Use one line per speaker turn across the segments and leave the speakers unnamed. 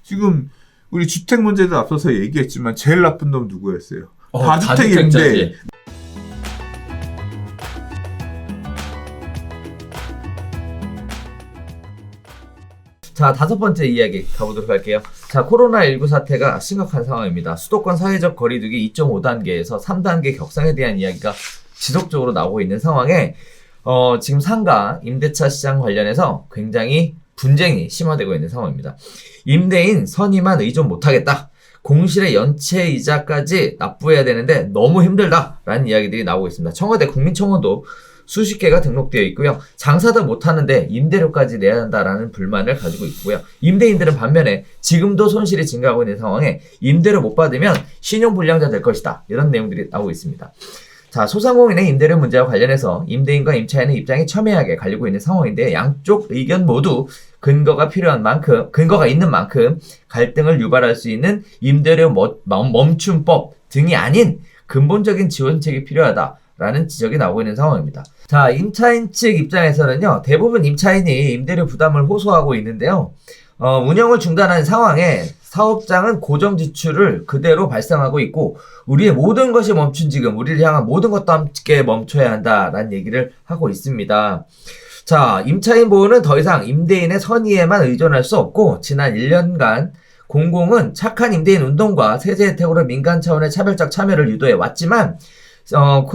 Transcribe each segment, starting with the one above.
지금 우리 주택 문제도 앞서서 얘기했지만 제일 나쁜 놈 누구였어요? 다주택
다주택자지.
임대.
자, 5번째 이야기 가보도록 할게요. 자, 코로나19 사태가 심각한 상황입니다. 수도권 사회적 거리두기 2.5단계에서 3단계 격상에 대한 이야기가 지속적으로 나오고 있는 상황에 지금 상가, 임대차 시장 관련해서 굉장히 분쟁이 심화되고 있는 상황입니다. 임대인 선의만 의존 못하겠다. 공실의 연체이자까지 납부해야 되는데 너무 힘들다라는 이야기들이 나오고 있습니다. 청와대 국민청원도 수십 개가 등록되어 있고요. 장사도 못하는데 임대료까지 내야 한다라는 불만을 가지고 있고요. 임대인들은 반면에 지금도 손실이 증가하고 있는 상황에 임대료 못 받으면 신용불량자 될 것이다. 이런 내용들이 나오고 있습니다. 자, 소상공인의 임대료 문제와 관련해서 임대인과 임차인의 입장이 첨예하게 갈리고 있는 상황인데 양쪽 의견 모두 근거가 있는 만큼 갈등을 유발할 수 있는 임대료 멈춤법 등이 아닌 근본적인 지원책이 필요하다라는 지적이 나오고 있는 상황입니다. 자, 임차인 측 입장에서는요, 대부분 임차인이 임대료 부담을 호소하고 있는데요. 운영을 중단한 상황에 사업장은 고정 지출을 그대로 발생하고 있고 우리의 모든 것이 멈춘 지금 우리를 향한 모든 것도 함께 멈춰야 한다라는 얘기를 하고 있습니다. 자, 임차인 보호는 더 이상 임대인의 선의에만 의존할 수 없고 지난 1년간 공공은 착한 임대인 운동과 세제 혜택으로 민간 차원의 차별적 참여를 유도해 왔지만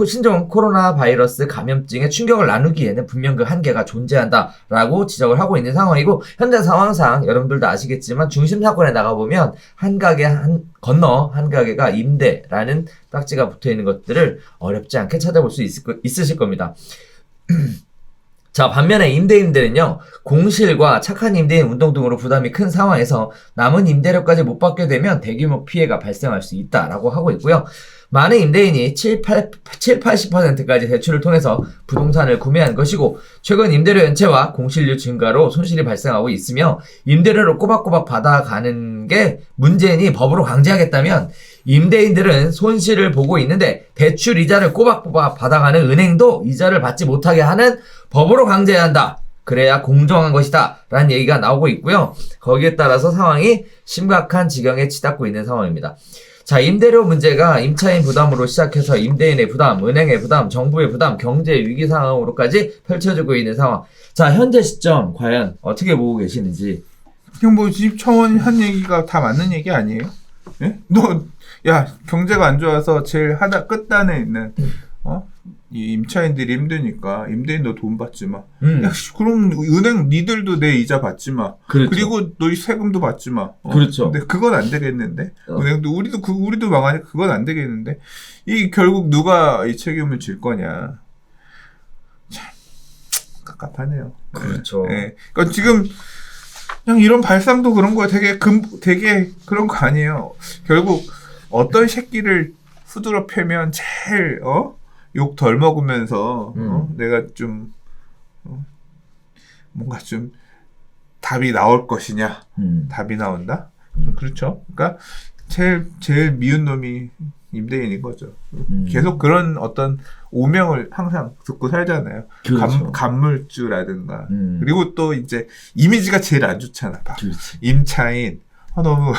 신종 코로나 바이러스 감염증의 충격을 나누기에는 분명 그 한계가 존재한다라고 지적을 하고 있는 상황이고 현재 상황상 여러분들도 아시겠지만 중심 사건에 나가보면 한 건너 한 가게가 임대라는 딱지가 붙어있는 것들을 어렵지 않게 찾아볼 수 있으실 겁니다. 자, 반면에 임대인들은요, 공실과 착한 임대인 운동 등으로 부담이 큰 상황에서 남은 임대료까지 못 받게 되면 대규모 피해가 발생할 수 있다라고 하고 있고요. 많은 임대인이 80%까지 대출을 통해서 부동산을 구매한 것이고 최근 임대료 연체와 공실료 증가로 손실이 발생하고 있으며 임대료를 꼬박꼬박 받아가는 게 문제니 법으로 강제하겠다면 임대인들은 손실을 보고 있는데 대출 이자를 꼬박꼬박 받아가는 은행도 이자를 받지 못하게 하는 법으로 강제해야 한다. 그래야 공정한 것이다 라는 얘기가 나오고 있고요. 거기에 따라서 상황이 심각한 지경에 치닫고 있는 상황입니다. 자, 임대료 문제가 임차인 부담으로 시작해서 임대인의 부담, 은행의 부담, 정부의 부담, 경제 위기 상황으로까지 펼쳐지고 있는 상황. 자, 현재 시점 과연 어떻게 보고 계시는지.
그냥 뭐 집 청원 한 얘기가 다 맞는 얘기 아니에요? 예? 야, 경제가 안 좋아서 제일 끝단에 있는 이 임차인들이 힘드니까 임대인 너 돈 받지 마. 야, 그럼 은행 니들도 내 이자 받지 마.
그렇죠.
그리고 너희 세금도 받지 마.
그렇죠.
근데 그건 안 되겠는데. 은행도 우리도 망하니까 그건 안 되겠는데. 이 결국 누가 이 책임을 질 거냐. 참 깝깝하네요.
그렇죠.
네. 그러니까 지금 그냥 이런 발상도 그런 거야. 되게 그런 거 아니에요. 결국 어떤 새끼를 후드러 패면 제일 욕 덜 먹으면서 내가 좀 뭔가 좀 답이 나올 것이냐. 답이 나온다. 그렇죠. 그러니까 제일 미운 놈이 임대인인 거죠. 계속 그런 어떤 오명을 항상 듣고 살잖아요.
그렇죠.
간물주라든가. 그리고 또 이제 이미지가 제일 안 좋잖아.
그렇지.
임차인 너무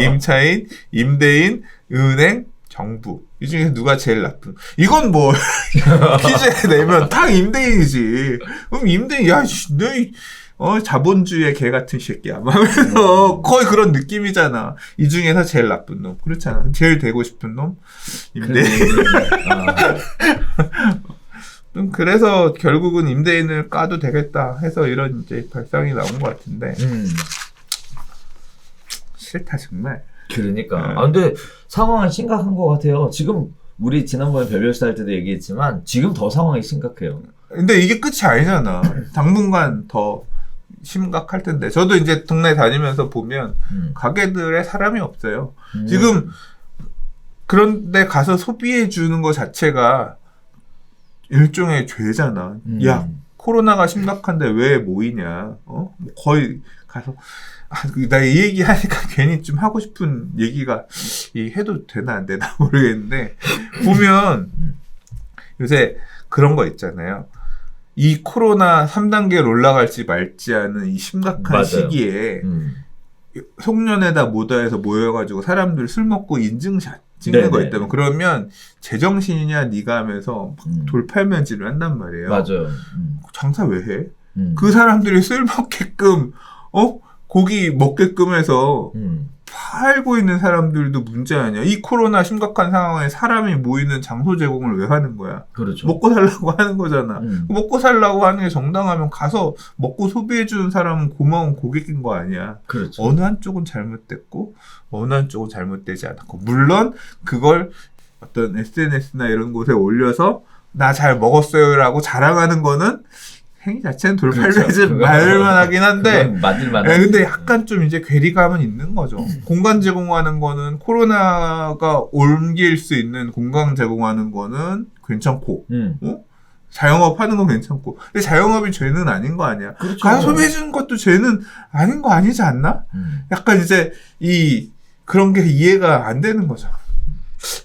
임차인, 임대인, 은행, 정부 이 중에서 누가 제일 나쁜? 이건 뭐 퀴즈에 내면 다 임대인이지. 그럼 임대인 너 자본주의의 개 같은 새끼야. 하면서 거의 그런 느낌이잖아. 이 중에서 제일 나쁜 놈. 그렇잖아. 제일 되고 싶은 놈 임대인. 그래서 결국은 임대인을 까도 되겠다 해서 이런 이제 발상이 나온 것 같은데. 싫다 정말.
그러니까. 근데 상황은 심각한 것 같아요. 지금 우리 지난번에 별별사 할 때도 얘기했지만 지금 더 상황이 심각해요.
근데 이게 끝이 아니잖아. 당분간 더 심각할 텐데. 저도 이제 동네 다니면서 보면 가게들에 사람이 없어요. 지금 그런데 가서 소비해 주는 것 자체가 일종의 죄잖아. 야, 코로나가 심각한데 왜 모이냐. 거의 가서 나 이 얘기 하니까 괜히 좀 하고 싶은 얘기가 해도 되나 안 되나 모르겠는데 보면 요새 그런 거 있잖아요. 이 코로나 3단계로 올라갈지 말지 하는 이 심각한
맞아요.
시기에 송년회다 뭐다해서 모여가지고 사람들 술 먹고 인증샷 찍는
네네.
거 있다면 그러면 제정신이냐 네가 하면서 막 돌팔면질을 한단 말이에요.
맞아요.
장사 왜 해? 그 사람들이 술 먹게끔 고기 먹게끔 해서 팔고 있는 사람들도 문제 아니야. 이 코로나 심각한 상황에 사람이 모이는 장소 제공을 왜 하는 거야?
그렇죠.
먹고 살라고 하는 거잖아. 먹고 살라고 하는 게 정당하면 가서 먹고 소비해주는 사람은 고마운 고객인 거 아니야.
그렇죠.
어느 한쪽은 잘못됐고 어느 한쪽은 잘못되지 않았고 물론 그걸 어떤 SNS나 이런 곳에 올려서 나 잘 먹었어요라고 자랑하는 거는 행위 자체는 돌팔매질
그렇죠.
말만하긴 한데
맞을만.
근데 약간 좀 이제 괴리감은 있는 거죠. 공간 제공하는 거는 코로나가 옮길 수 있는 공간 제공하는 거는 괜찮고 자영업 하는 건 괜찮고 근데 자영업이 죄는 아닌 거 아니야.
그렇죠.
가서 소비해주는 것도 죄는 아닌 거 아니지 않나? 약간 이제 그런 게 이해가 안 되는 거죠.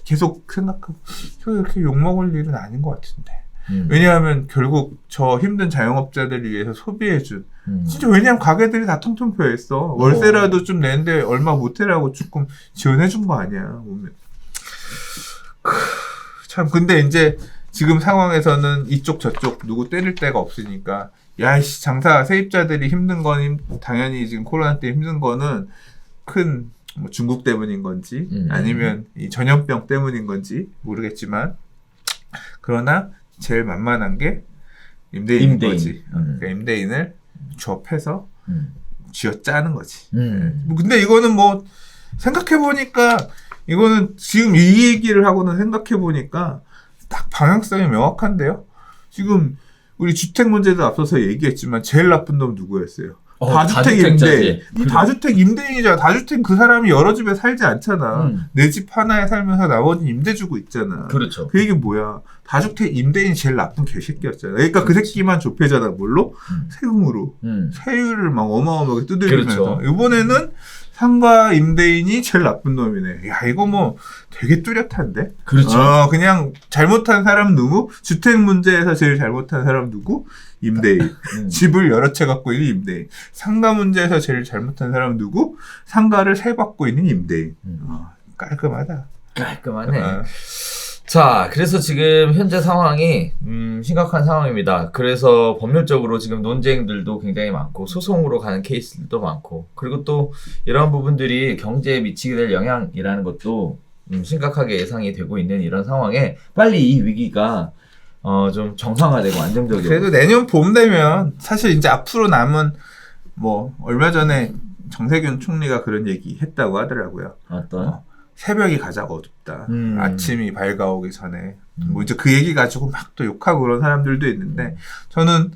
계속 생각하고 저 이렇게 욕먹을 일은 아닌 것 같은데 왜냐하면 결국 저 힘든 자영업자들을 위해서 소비해준 진짜 왜냐하면 가게들이 다 텅텅 비어있어. 월세라도 좀 내는데 얼마 못해라고 조금 지원해준 거 아니야 보면. 참 근데 이제 지금 상황에서는 이쪽 저쪽 누구 때릴 데가 없으니까 야이씨 장사 세입자들이 힘든 건 당연히 지금 코로나 때 힘든 거는 큰 뭐 중국 때문인 건지 아니면 이 전염병 때문인 건지 모르겠지만 그러나 제일 만만한 게 임대인인 거지. 그러니까 임대인을 조합해서 쥐어짜는 거지. 근데 이거는 뭐 생각해보니까 이거는 지금 이 얘기를 하고는 생각해보니까 딱 방향성이 명확한데요. 지금 우리 주택 문제도 앞서서 얘기했지만 제일 나쁜 놈 누구였어요? 다주택 임대인. 이 다주택 임대인이잖아. 다주택 그 사람이 여러 집에 살지 않잖아. 내 집 하나에 살면서 나머지는 임대 주고 있잖아.
그렇죠.
그 얘기 뭐야? 다주택 임대인이 제일 나쁜 개새끼였잖아. 그러니까 그 새끼만 좁혀잖아. 뭘로? 세금으로. 세율을 막 어마어마하게 두들기면서.
그렇죠.
이번에는 상가 임대인이 제일 나쁜 놈이네. 야, 이거 뭐 되게 뚜렷한데?
그렇죠.
그냥 잘못한 사람 누구? 주택 문제에서 제일 잘못한 사람 누구? 임대인. 집을 여러 채 갖고 있는 임대인. 상가 문제에서 제일 잘못한 사람 누구? 상가를 세 받고 있는 임대인. 깔끔하다.
깔끔하네. 자, 그래서 지금 현재 상황이 심각한 상황입니다. 그래서 법률적으로 지금 논쟁들도 굉장히 많고 소송으로 가는 케이스들도 많고 그리고 또 이런 부분들이 경제에 미치게 될 영향이라는 것도 심각하게 예상이 되고 있는 이런 상황에 빨리 이 위기가 좀 정상화되고 안정적이고
그래도 내년 봄 되면 사실 이제 앞으로 남은 뭐 얼마 전에 정세균 총리가 그런 얘기 했다고 하더라고요.
어떤?
새벽이 가장 어둡다. 아침이 밝아오기 전에. 뭐 이제 그 얘기 가지고 막 또 욕하고 그런 사람들도 있는데 저는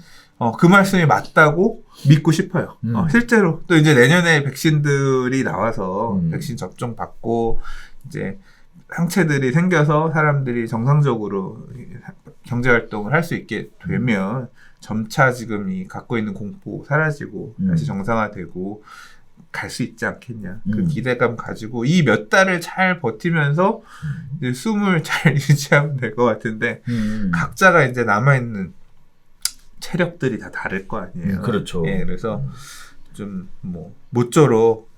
그 말씀이 맞다고 믿고 싶어요. 실제로 또 이제 내년에 백신들이 나와서 백신 접종 받고 이제 항체들이 생겨서 사람들이 정상적으로 경제 활동을 할 수 있게 되면 점차 지금 이 갖고 있는 공포 사라지고 다시 정상화되고 갈 수 있지 않겠냐. 그 기대감 가지고 이 몇 달을 잘 버티면서 이제 숨을 잘 유지하면 될 것 같은데 각자가 이제 남아있는 체력들이 다 다를 거 아니에요.
그렇죠.
예, 그래서 좀 뭐 모쪼록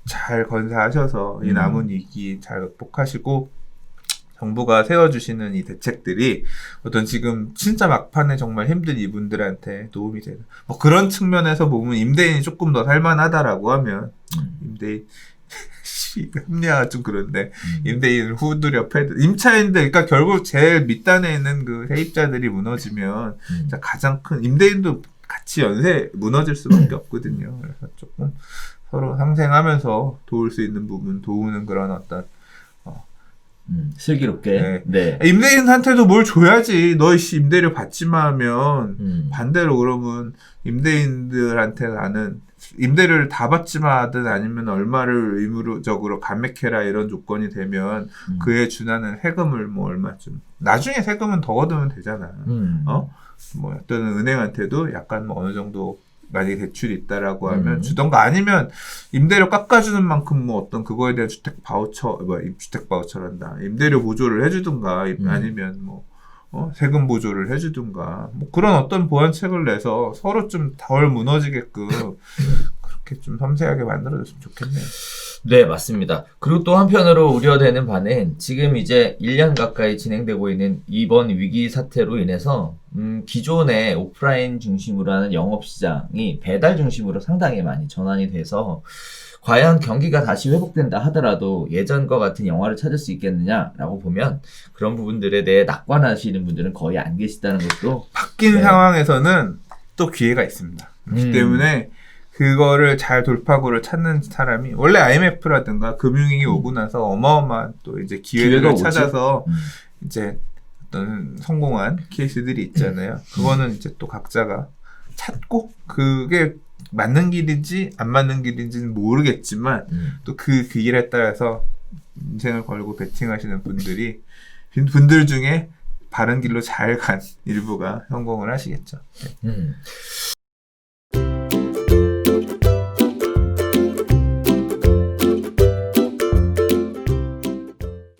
잘 건사하셔서 이 남은 위기 잘 극복하시고 정부가 세워주시는 이 대책들이 어떤 지금 진짜 막판에 정말 힘든 이분들한테 도움이 되는 뭐 그런 측면에서 보면 임대인이 조금 더 살만하다라고 하면 임대인 합리화가 좀 그런데 임대인을 후두려 패드 임차인들 그러니까 결국 제일 밑단에 있는 그 세입자들이 무너지면 가장 큰 임대인도 같이 연쇄 무너질 수밖에 없거든요. 그래서 조금 서로 상생하면서 도울 수 있는 부분 도우는 그런 어떤
슬기롭게. 네.
임대인한테도 뭘 줘야지. 너 임대료 받지마 하면 반대로 그러면 임대인들한테 나는 임대료를 다 받지마 하든 아니면 얼마를 의무적으로 감액해라 이런 조건이 되면 그에 준하는 세금을 뭐 얼마쯤 나중에 세금은 더 걷으면 되잖아. 뭐 어떤 은행한테도 약간 뭐 어느 정도 만약에 대출이 있다라고 하면 주던가 아니면 임대료 깎아주는 만큼 뭐 어떤 그거에 대한 주택 바우처란다. 임대료 보조를 해주든가 아니면 뭐 세금 보조를 해주든가 뭐 그런 어떤 보완책을 내서 서로 좀 덜 무너지게끔 그렇게 이렇게 좀 섬세하게 만들어줬으면 좋겠네요.
네, 맞습니다. 그리고 또 한편으로 우려되는 바는 지금 이제 1년 가까이 진행되고 있는 이번 위기 사태로 인해서 기존의 오프라인 중심으로 하는 영업시장이 배달 중심으로 상당히 많이 전환이 돼서 과연 경기가 다시 회복된다 하더라도 예전과 같은 영화를 찾을 수 있겠느냐라고 보면 그런 부분들에 대해 낙관하시는 분들은 거의 안 계시다는 것도
바뀐
네.
상황에서는 또 기회가 있습니다. 그렇기 때문에 그거를 잘 돌파구를 찾는 사람이 원래 IMF라든가 금융위기 오고 나서 어마어마한 또 이제 기회를
기회가 오지?
찾아서 이제 어떤 성공한 케이스들이 있잖아요. 그거는 이제 또 각자가 찾고 그게 맞는 길인지 안 맞는 길인지는 모르겠지만 또 그 길에 따라서 인생을 걸고 베팅하시는 분들 중에 바른 길로 잘 간 일부가 성공을 하시겠죠.